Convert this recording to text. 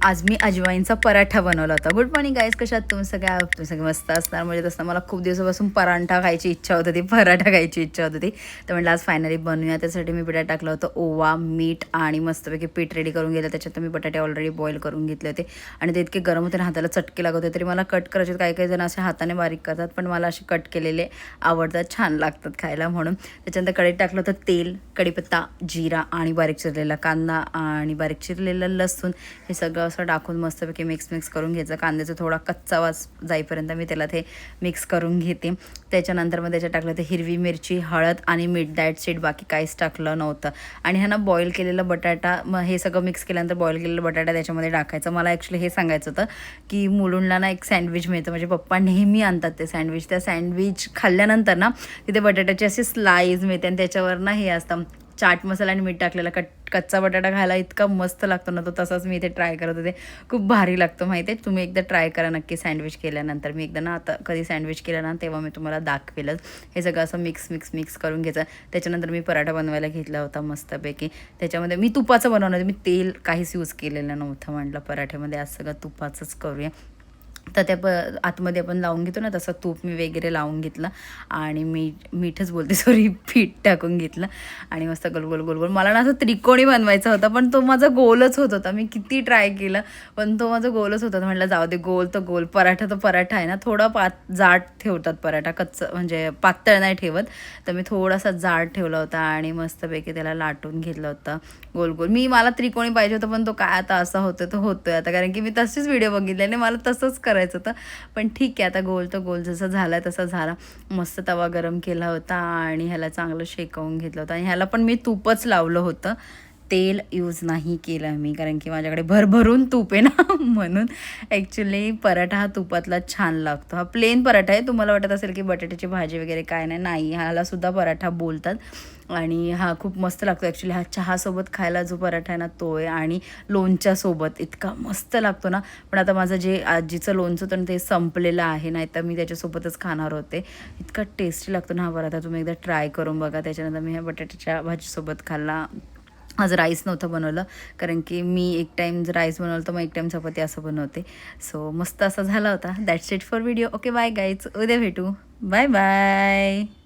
आज मी अजवाईंचा पराठा बनवला होता. गुड मॉर्निंग गाईज, कशात तुम्ही सगळे मस्त असणार. म्हणजे तसं मला खूप दिवसापासून पराठा खायची इच्छा होत होती, पराठा खायची इच्छा होत होती. तर म्हटलं आज फायनली बनवूया. त्यासाठी मी पिठात टाकलं होतं ओवा, मीठ आणि मस्तपैकी पीठ रेडी करून गेलं. त्याच्यात मी बटाटे ऑलरेडी बॉईल करून घेतले होते आणि ते इतके गरम होते, हाताला चटके लागत होते. तरी मला कट करायचे. काही काही जण असे हाताने बारीक करतात, पण मला असे कट केलेले आवडतात, छान लागतात खायला म्हणून. त्याच्यानंतर कढईत टाकलं होतं तेल, कढीपत्ता, जिरा आणि बारीक चिरलेला कांदा आणि बारीक चिरलेलं लसूण. हे सगळं असं टाकून मस्तपैकी मिक्स करून घ्यायचं. कांद्याचा थोडा कच्चा वास जाईपर्यंत मी त्याला ते मिक्स करून घेते. त्याच्यानंतर मग त्याच्यात टाकलं तर हिरवी मिरची, हळद आणि मीठ, दॅट्स इट. बाकी काहीच टाकलं नव्हतं. आणि ह्या ना बॉईल केलेला बटाटा, मग हे सगळं मिक्स केल्यानंतर बॉईल केलेला बटाटा त्याच्यामध्ये टाकायचं. मला ॲक्च्युली हे सांगायचं होतं की मुलुंडला ना एक सँडविच मिळतं, म्हणजे पप्पा नेहमी आणतात ते सँडविच. त्या सँडविच खाल्ल्यानंतर ना तिथे बटाट्याची अशी स्लाईज मिळते आणि त्याच्यावर ना हे असतं चाट मसाला आणि मीठ टाकलेला. कच्चा बटाटा खायला इतका मस्त लागतो ना तो. तसाच मी इथे ट्राय करत होते, खूप भारी लागतो माहिती आहे. तुम्ही एकदा ट्राय करा नक्की सँडविच केल्यानंतर. मी एकदा ना आता कधी सँडविच केलं ना तेव्हा मी तुम्हाला दाखवेलच. हे सगळं असं मिक्स करून घ्यायचं. त्याच्यानंतर मी पराठा बनवायला घेतला होता मस्तपैकी. त्याच्यामध्ये मी तुपाचं बनवलं होतं, मी तेल काहीच यूज केलेलं नव्हतं. म्हटलं पराठ्यामध्ये आज सगळं तुपाचंच करूया. तर त्या आतमध्ये आपण लावून घेतो ना तसं तूप मी वगैरे लावून घेतलं आणि मीठच बोलते सॉरी, पीठ टाकून घेतलं आणि मस्त गोल मला ना असं त्रिकोणी बनवायचा होता, पण तो माझा गोलच होत होता. मी किती ट्राय केलं पण तो माझा गोलच होता. म्हटलं जाऊ दे, गोल तर गोल, पराठा तर पराठा आहे ना. थोडा जाड ठेवतात पराठा, कच्चं म्हणजे पातळ नाही ठेवत. तर मी थोडासा जाड ठेवला होता आणि मस्तपैकी त्याला लाटून घेतलं होतं गोल. मला त्रिकोणी पाहिजे होतं, पण तो काय आता असा होतो तो होतोय आता, कारण की मी तसेच व्हिडिओ बघितले आणि मला तसंच करायचं होतं. पण ठीक आहे, आता गोल तो गोल जसा झाला तसा झाला. मस्त तवा गरम केला होता आणि ह्याला चांगलं शेकवून घेतलं होतं आणि ह्याला पण मी तूपच लावलं होतं, तेल यूज नाही केलं मी, कारण की माझ्याकडे भरभरून तूप आहे ना म्हणून. ॲक्च्युली पराठा हा तुपातला छान लागतो. हा प्लेन पराठा आहे. तुम्हाला वाटत असेल की बटाट्याची भाजी वगैरे काय नाही, ह्यालासुद्धा पराठा बोलतात आणि हा खूप मस्त लागतो. ॲक्च्युली हा चहासोबत खायला जो पराठा आहे ना तो आहे आणि लोणच्यासोबत इतका मस्त लागतो ना. पण आता माझं जे आजीचं लोणचं तर ते संपलेलं आहे, नाही तर मी त्याच्यासोबतच खाणार होते. इतका टेस्टी लागतो ना हा पराठा, तुम्ही एकदा ट्राय करून बघा. त्याच्यानंतर मी ह्या बटाट्याच्या भाजीसोबत खाल्ला. आज राईस नव्हतं बनवलं, कारण की मी एक टाईम राईस बनवलं तर मग एक टाईम चपाती असं बनवते. सो मस्त असा झाला होता. That's it for video. Okay bye guys, उद्या भेटू. Bye bye.